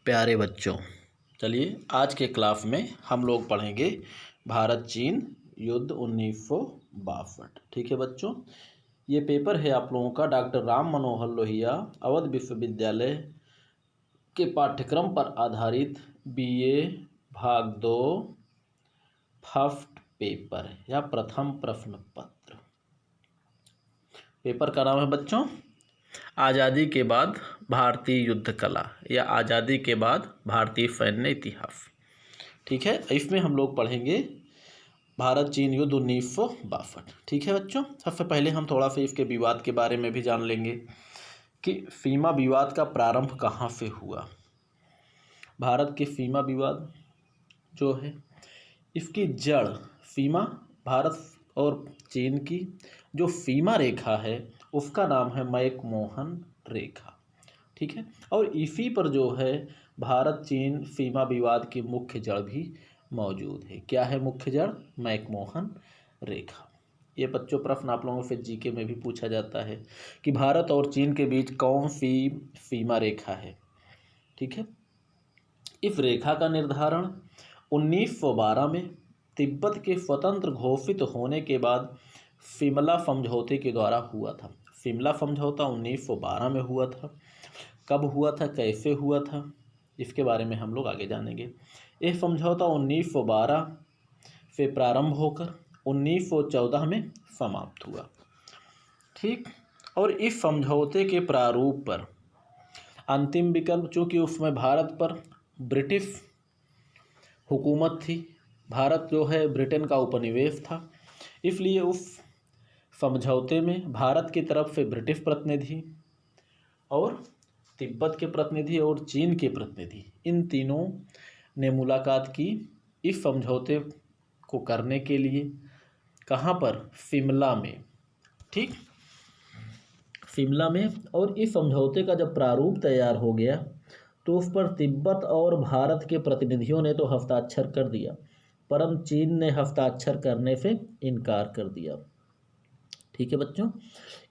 प्यारे बच्चों, चलिए आज के क्लास में हम लोग पढ़ेंगे भारत चीन युद्ध 1962। ठीक है बच्चों, ये पेपर है आप लोगों का डॉक्टर राम मनोहर लोहिया अवध विश्वविद्यालय के पाठ्यक्रम पर आधारित बीए भाग 2 फर्स्ट पेपर या प्रथम प्रश्न पत्र। पेपर का नाम है बच्चों आज़ादी के बाद भारतीय युद्ध कला या आज़ादी के बाद भारतीय सैन्य इतिहास। ठीक है, इसमें हम लोग पढ़ेंगे भारत चीन युद्ध 1962। ठीक है बच्चों, सबसे पहले हम थोड़ा सा इसके विवाद के बारे में भी जान लेंगे कि सीमा विवाद का प्रारंभ कहाँ से हुआ। भारत के सीमा विवाद जो है इसकी जड़ सीमा भारत और चीन की जो सीमा रेखा है उसका नाम है मैकमोहन रेखा। ठीक है, और इसी पर जो है भारत चीन सीमा विवाद की मुख्य जड़ भी मौजूद है। क्या है मुख्य जड़? मैकमोहन रेखा। ये बच्चों प्रश्न आप लोगों से जीके में भी पूछा जाता है कि भारत और चीन के बीच कौन सी सीमा रेखा है। ठीक है, इस रेखा का निर्धारण 1912 में तिब्बत के स्वतंत्र घोषित होने के बाद शिमला समझौते के द्वारा हुआ था। शिमला समझौता 1912 में हुआ था। कब हुआ था, कैसे हुआ था, इसके बारे में हम लोग आगे जानेंगे। यह समझौता 1912 से प्रारंभ होकर 1914 में समाप्त हुआ। ठीक, और इस समझौते के प्रारूप पर अंतिम विकल्प, चूँकि उसमें भारत पर ब्रिटिश हुकूमत थी, भारत जो है ब्रिटेन का उपनिवेश था, इसलिए उस समझौते में भारत की तरफ से ब्रिटिश प्रतिनिधि और तिब्बत के प्रतिनिधि और चीन के प्रतिनिधि, इन तीनों ने मुलाकात की इस समझौते को करने के लिए। कहाँ पर? शिमला में। ठीक, शिमला में। और इस समझौते का जब प्रारूप तैयार हो गया तो उस पर तिब्बत और भारत के प्रतिनिधियों ने तो हस्ताक्षर कर दिया, परंतु चीन ने हस्ताक्षर करने से इनकार कर दिया। ठीक है बच्चों,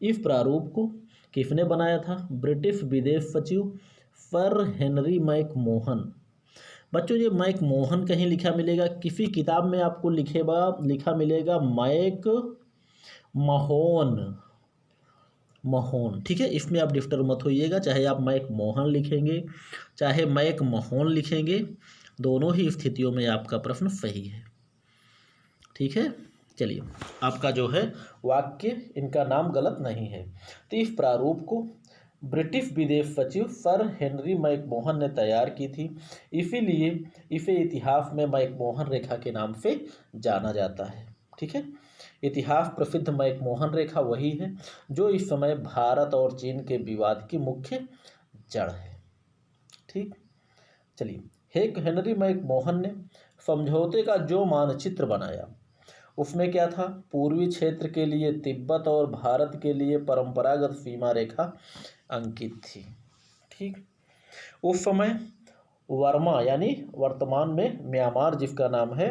इस प्रारूप को किसने बनाया था? ब्रिटिश विदेश सचिव सर हेनरी मैकमोहन। बच्चों ये मैकमोहन कहीं लिखा मिलेगा, किसी किताब में आपको लिखा मिलेगा मैक महोन। ठीक है, इसमें आप डिस्टर्ब मत होइएगा, चाहे आप मैकमोहन लिखेंगे चाहे मैकमोहन लिखेंगे, दोनों ही स्थितियों में आपका प्रश्न सही है। ठीक है, चलिए आपका जो है वाक्य इनका नाम गलत नहीं है। तो इस प्रारूप को ब्रिटिश विदेश सचिव सर हेनरी मैकमोहन ने तैयार की थी, इसीलिए इसे इतिहास में मैकमोहन रेखा के नाम से जाना जाता है। ठीक है, इतिहास प्रसिद्ध मैकमोहन रेखा वही है जो इस समय भारत और चीन के विवाद की मुख्य जड़ है। ठीक, चलिए हेनरी मैकमोहन ने समझौते का जो मानचित्र बनाया उसमें क्या था? पूर्वी क्षेत्र के लिए तिब्बत और भारत के लिए परंपरागत सीमा रेखा अंकित थी। ठीक, उस समय वर्मा यानी वर्तमान में म्यांमार जिसका नाम है,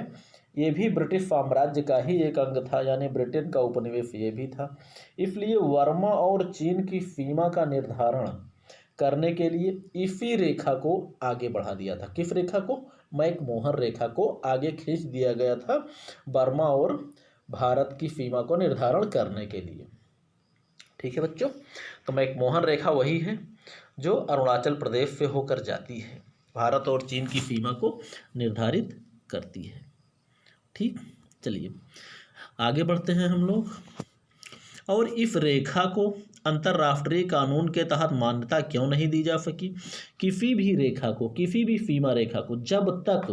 ये भी ब्रिटिश साम्राज्य का ही एक अंग था, यानी ब्रिटेन का उपनिवेश ये भी था। इसलिए वर्मा और चीन की सीमा का निर्धारण करने के लिए इसी रेखा को आगे बढ़ा दिया था। किस रेखा को? मैकमोहन रेखा को आगे खींच दिया गया था बर्मा और भारत की सीमा को निर्धारण करने के लिए। ठीक है बच्चों, तो मैकमोहन रेखा वही है जो अरुणाचल प्रदेश से होकर जाती है, भारत और चीन की सीमा को निर्धारित करती है। ठीक, चलिए आगे बढ़ते हैं हम लोग। और इस रेखा को अंतर्राष्ट्रीय कानून के तहत मान्यता क्यों नहीं दी जा सकी? किसी भी रेखा को, किसी भी सीमा रेखा को, जब तक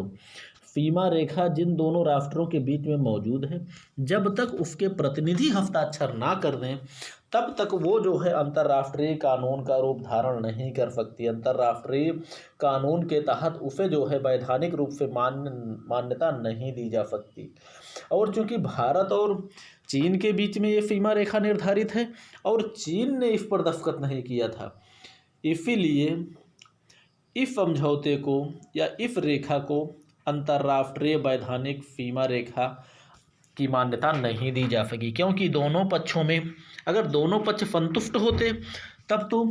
सीमा रेखा जिन दोनों राष्ट्रों के बीच में मौजूद है, जब तक उसके प्रतिनिधि हस्ताक्षर ना कर दें तब तक वो जो है अंतर्राष्ट्रीय कानून का रूप धारण नहीं कर सकती। अंतर्राष्ट्रीय कानून के तहत उसे जो है वैधानिक रूप से मान्यता नहीं दी जा सकती। और चूंकि भारत और चीन के बीच में ये सीमा रेखा निर्धारित है और चीन ने इस पर दस्तखत नहीं किया था, इसीलिए इस समझौते को या इस रेखा को अंतर्राष्ट्रीय वैधानिक सीमा रेखा की मान्यता नहीं दी जा सकी। क्योंकि दोनों पक्षों में, अगर दोनों पक्ष संतुष्ट होते तब तो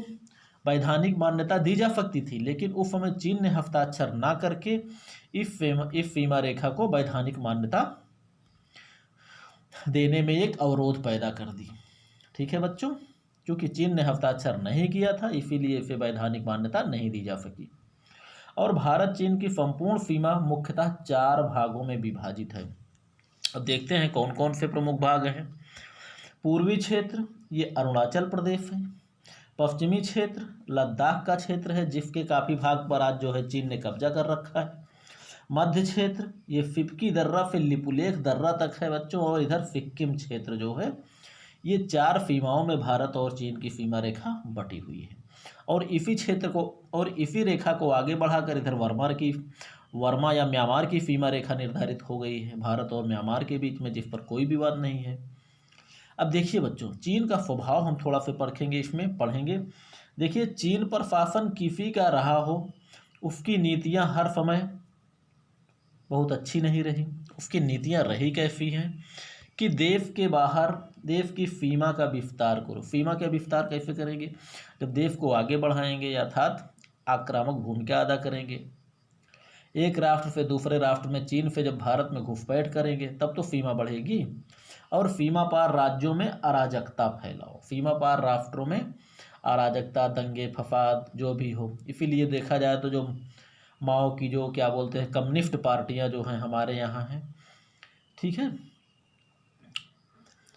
वैधानिक मान्यता दी जा सकती थी, लेकिन उस समय चीन ने हस्ताक्षर ना करके इस सीमा रेखा को वैधानिक मान्यता देने में एक अवरोध पैदा कर दी। ठीक है बच्चों, क्योंकि चीन ने हस्ताक्षर नहीं किया था, इसीलिए इसे वैधानिक मान्यता नहीं दी जा सकी। और भारत चीन की संपूर्ण सीमा मुख्यतः 4 भागों में विभाजित है। अब देखते हैं कौन कौन से प्रमुख भाग हैं। पूर्वी क्षेत्र ये अरुणाचल प्रदेश है। पश्चिमी क्षेत्र लद्दाख का क्षेत्र है, जिसके काफ़ी भाग पर आज जो है चीन ने कब्जा कर रखा है। मध्य क्षेत्र ये फिपकी दर्रा से लिपुलेख दर्रा तक है बच्चों, और इधर सिक्किम क्षेत्र जो है, ये 4 सीमाओं में भारत और चीन की सीमा रेखा बटी हुई है। और इसी क्षेत्र को और इसी रेखा को आगे बढ़ाकर इधर वर्मा या म्यांमार की सीमा रेखा निर्धारित हो गई है भारत और म्यांमार के बीच में, जिस पर कोई विवाद नहीं है। अब देखिए बच्चों, चीन का स्वभाव हम थोड़ा सा परखेंगे, इसमें पढ़ेंगे। देखिए, चीन पर शासन किसी का रहा हो, उसकी नीतियां हर समय बहुत अच्छी नहीं रही। उसकी नीतियां रही कैसी हैं कि देश के बाहर देश की सीमा का विस्तार करो। सीमा का विस्तार कैसे करेंगे? जब देश को आगे बढ़ाएंगे, अर्थात आक्रामक भूमिका अदा करेंगे। एक राष्ट्र से दूसरे राष्ट्र में, चीन से जब भारत में घुसपैठ करेंगे, तब तो सीमा बढ़ेगी। और सीमा पार राज्यों में अराजकता फैलाओ, सीमा पार राष्ट्रों में अराजकता, दंगे फसाद जो भी हो। इसीलिए देखा जाए तो जो माओ की जो क्या बोलते हैं कम्युनिस्ट पार्टियां जो हैं हमारे यहाँ हैं, ठीक है।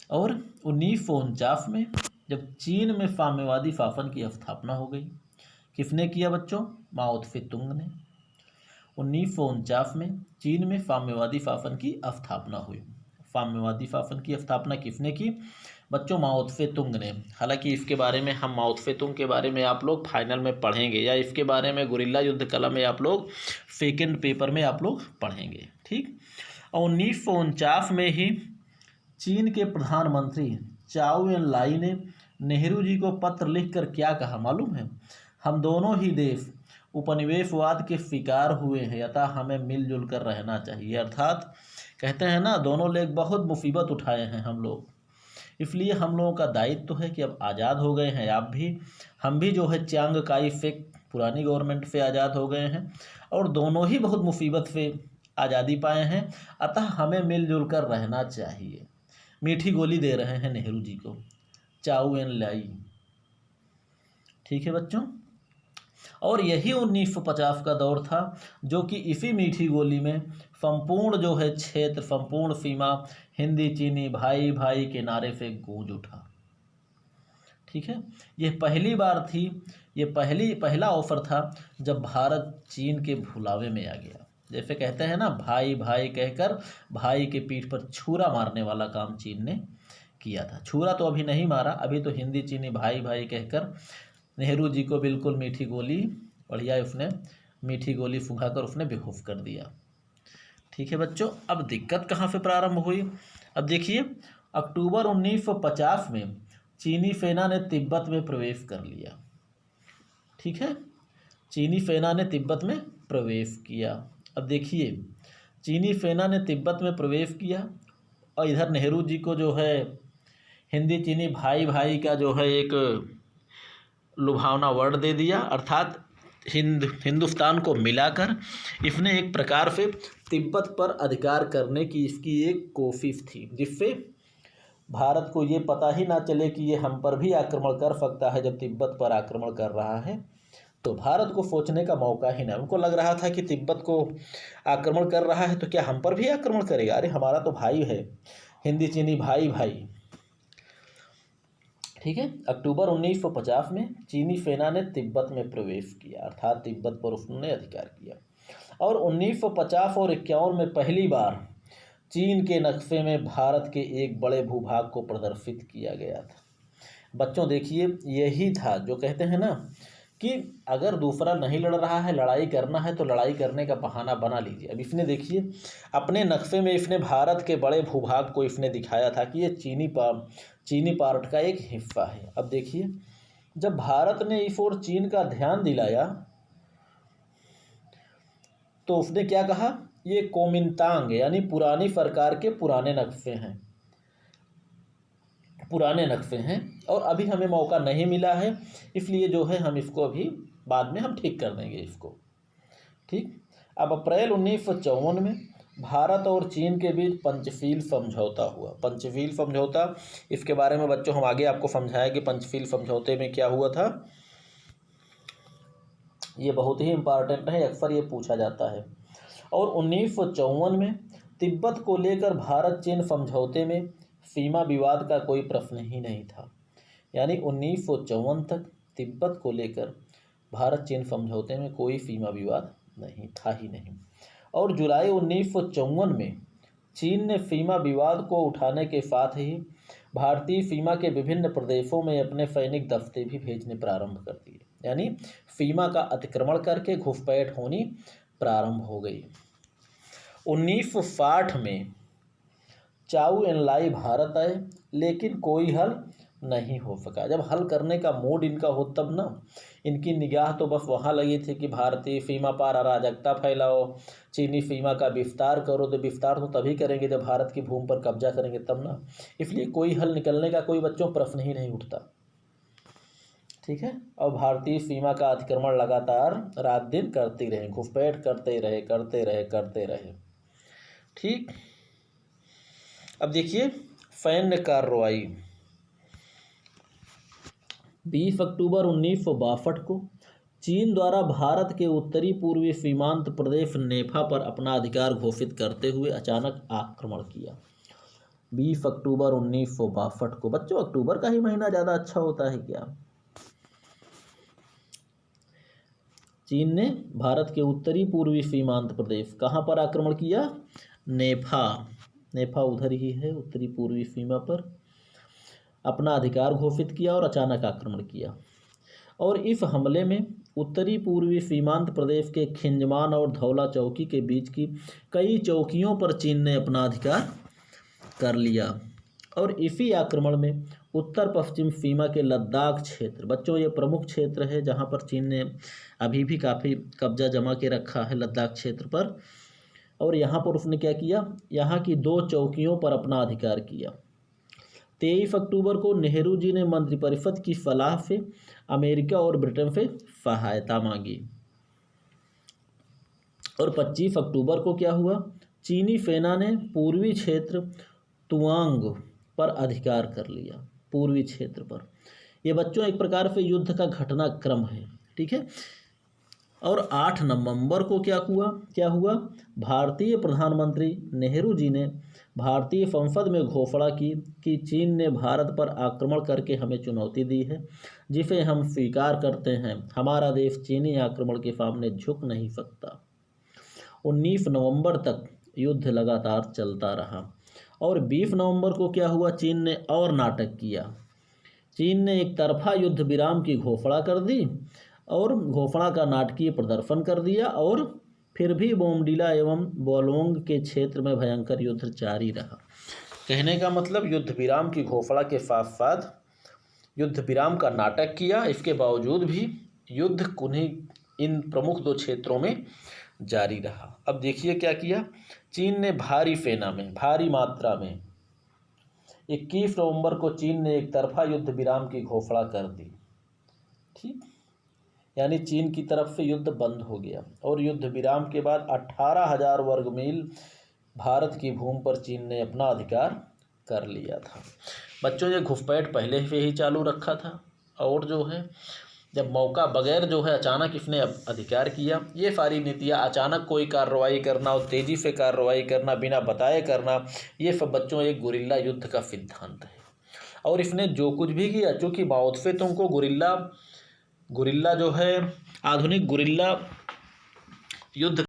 और 1949 में जब चीन में साम्यवादी शासन की स्थापना हो गई, किसने किया बच्चों? माओ त्से तुंग ने। 1949 में चीन में साम्यवादी शासन की स्थापना हुई। साम्यवादी शासन की स्थापना किसने की बच्चों? माओ त्से तुंग ने। हालांकि इसके बारे में हम माओ त्से तुंग के बारे में आप लोग फाइनल में पढ़ेंगे, या इसके बारे में गुरिल्ला युद्ध कला में आप लोग सेकेंड पेपर में आप लोग पढ़ेंगे, ठीक। और 1949 में ही चीन के प्रधानमंत्री चाउ एन लाई ने नेहरू जी को पत्र लिखकर क्या कहा मालूम है? हम दोनों ही देश उपनिवेशवाद के शिकार हुए हैं, अतः हमें मिलजुल कर रहना चाहिए। अर्थात कहते हैं ना, दोनों लोग बहुत मुसीबत उठाए हैं हम लोग, इसलिए हम लोगों का दायित्व तो है कि अब आज़ाद हो गए हैं आप भी, हम भी जो है चांग काई शेक पुरानी गवर्नमेंट से आज़ाद हो गए हैं, और दोनों ही बहुत मुसीबत से आज़ादी पाए हैं, अतः हमें मिलजुल कर रहना चाहिए। मीठी गोली दे रहे हैं नेहरू जी को, चाउ एन लाई, ठीक है बच्चों। और यही 1950 का दौर था, जो कि इसी मीठी गोली में संपूर्ण जो है क्षेत्र, संपूर्ण सीमा हिंदी चीनी भाई भाई के नारे से गूंज उठा, ठीक है। ये पहली बार थी, ये पहला अवसर था जब भारत चीन के भुलावे में आ गया। जैसे कहते हैं ना, भाई भाई कहकर भाई के पीठ पर छुरा मारने वाला काम चीन ने किया था। छुरा तो अभी नहीं मारा, अभी तो हिंदी चीनी भाई भाई कहकर नेहरू जी को बिल्कुल मीठी गोली बढ़िया उसने मीठी गोली फुंकाकर उसने बेहोश कर दिया, ठीक है बच्चों। अब दिक्कत कहाँ से प्रारंभ हुई? अब देखिए, अक्टूबर 1950 में चीनी सेना ने तिब्बत में प्रवेश कर लिया, ठीक है। चीनी सेना ने तिब्बत में प्रवेश किया। अब देखिए, चीनी सेना ने तिब्बत में प्रवेश किया, और इधर नेहरू जी को जो है हिंदी चीनी भाई भाई का जो है एक लुभावना वर्ड दे दिया, अर्थात हिंदुस्तान को मिलाकर इसने एक प्रकार से तिब्बत पर अधिकार करने की इसकी एक कोशिश थी, जिससे भारत को ये पता ही ना चले कि ये हम पर भी आक्रमण कर सकता है। जब तिब्बत पर आक्रमण कर रहा है तो भारत को सोचने का मौका ही ना, उनको लग रहा था कि तिब्बत को आक्रमण कर रहा है तो क्या हम पर भी आक्रमण करेगा? अरे हमारा तो भाई है, हिंदी चीनी भाई भाई, ठीक है। अक्टूबर 1950 में चीनी सेना ने तिब्बत में प्रवेश किया, अर्थात तिब्बत पर उसने अधिकार किया। और 1950 और 51 में पहली बार चीन के नक्शे में भारत के एक बड़े भूभाग को प्रदर्शित किया गया था। बच्चों देखिए, यही था जो कहते हैं ना कि अगर दूसरा नहीं लड़ रहा है, लड़ाई करना है तो लड़ाई करने का बहाना बना लीजिए। अब इसने देखिए अपने नक्शे में इसने भारत के बड़े भूभाग को इसने दिखाया था कि ये चीनी पार्ट का एक हिस्सा है। अब देखिए, जब भारत ने इस ओर चीन का ध्यान दिलाया तो उसने क्या कहा? ये कोमिंतांग यानी पुरानी सरकार के पुराने नक्शे हैं, पुराने नक्शे हैं और अभी हमें मौका नहीं मिला है, इसलिए जो है हम इसको अभी बाद में हम ठीक कर देंगे इसको। ठीक। अब अप्रैल 1954 में भारत और चीन के बीच पंचशील समझौता हुआ। पंचशील समझौता, इसके बारे में बच्चों हम आगे आपको समझाएं कि पंचशील समझौते में क्या हुआ था। ये बहुत ही इम्पॉर्टेंट है, अक्सर ये पूछा जाता है। और 1954 में तिब्बत को लेकर भारत चीन समझौते में सीमा विवाद का कोई प्रश्न ही नहीं था। यानी 1954 तक तिब्बत को लेकर भारत चीन समझौते में कोई सीमा विवाद नहीं था ही नहीं। और जुलाई 1954 में चीन ने सीमा विवाद को उठाने के साथ ही भारतीय सीमा के विभिन्न प्रदेशों में अपने सैनिक दस्ते भी भेजने प्रारंभ कर दिए। यानी सीमा का अतिक्रमण करके घुसपैठ होनी प्रारंभ हो गई। 1960 में चाउ एन लाई भारत आए, लेकिन कोई हल नहीं हो सका। जब हल करने का मूड इनका हो तब ना, इनकी निगाह तो बस वहाँ लगी थी कि भारतीय सीमा पार अराजकता फैलाओ, चीनी सीमा का विस्तार करो। तो विस्तार तो तभी करेंगे जब भारत की भूमि पर कब्जा करेंगे तब ना। इसलिए कोई हल निकलने का कोई बच्चों प्रश्न ही नहीं उठता। ठीक है। और भारतीय सीमा का अतिक्रमण लगातार रात दिन करते रहे, घुसपैठ करते रहे। ठीक। अब देखिए सैन्य कार्रवाई। 20 अक्टूबर 1962 को चीन द्वारा भारत के उत्तरी पूर्वी सीमांत प्रदेश नेफा पर अपना अधिकार घोषित करते हुए अचानक आक्रमण किया। 20 अक्टूबर 1962 को। बच्चों अक्टूबर का ही महीना ज़्यादा अच्छा होता है क्या? चीन ने भारत के उत्तरी पूर्वी सीमांत प्रदेश कहाँ पर आक्रमण किया? नेफा उधर ही है, उत्तरी पूर्वी सीमा पर अपना अधिकार घोषित किया और अचानक आक्रमण किया। और इस हमले में उत्तरी पूर्वी सीमांत प्रदेश के खिंजमान और धौला चौकी के बीच की कई चौकियों पर चीन ने अपना अधिकार कर लिया। और इसी आक्रमण में उत्तर पश्चिम सीमा के लद्दाख क्षेत्र, बच्चों ये प्रमुख क्षेत्र है जहाँ पर चीन ने अभी भी काफ़ी कब्जा जमा के रखा है लद्दाख क्षेत्र पर। और यहाँ पर उसने क्या किया? यहाँ की 2 चौकियों पर अपना अधिकार किया। 23 अक्टूबर को नेहरू जी ने मंत्रिपरिषद की सलाह से अमेरिका और ब्रिटेन से सहायता मांगी। और 25 अक्टूबर को क्या हुआ? चीनी सेना ने पूर्वी क्षेत्र तुआंग पर अधिकार कर लिया। पूर्वी क्षेत्र पर ये बच्चों एक प्रकार से युद्ध का घटनाक्रम है। ठीक है। और 8 नवंबर को क्या हुआ? भारतीय प्रधानमंत्री नेहरू जी ने भारतीय संसद में घोषणा की कि चीन ने भारत पर आक्रमण करके हमें चुनौती दी है, जिसे हम स्वीकार करते हैं। हमारा देश चीनी आक्रमण के सामने झुक नहीं सकता। 19 नवंबर तक युद्ध लगातार चलता रहा। और 20 नवंबर को क्या हुआ? चीन ने और नाटक किया। चीन ने एक तरफा युद्ध विराम की घोषणा कर दी और घोषणा का नाटकीय प्रदर्शन कर दिया। और फिर भी बोमडीला एवं बोलोंग के क्षेत्र में भयंकर युद्ध जारी रहा। कहने का मतलब युद्ध विराम की घोषणा के साथ साथ युद्ध विराम का नाटक किया, इसके बावजूद भी युद्ध कुन्हीं इन प्रमुख 2 क्षेत्रों में जारी रहा। अब देखिए क्या किया चीन ने भारी मात्रा में 21 नवंबर को चीन ने एक तरफा युद्ध विराम की घोषणा कर दी। ठीक। यानी चीन की तरफ से युद्ध बंद हो गया और युद्ध विराम के बाद 18,000 वर्ग मील भारत की भूमि पर चीन ने अपना अधिकार कर लिया था। बच्चों ये घुसपैठ पहले से ही चालू रखा था और जो है जब मौका बगैर जो है अचानक इसने अधिकार किया। ये सारी नीतियाँ, अचानक कोई कार्रवाई करना और तेज़ी से कार्रवाई करना, बिना बताए करना, ये सब बच्चों एक गुरिल्ला युद्ध का सिद्धांत है। और इसने जो कुछ भी किया, चूँकि माओ त्से तुंग को गुरिल्ला जो है आधुनिक गुरिल्ला युद्ध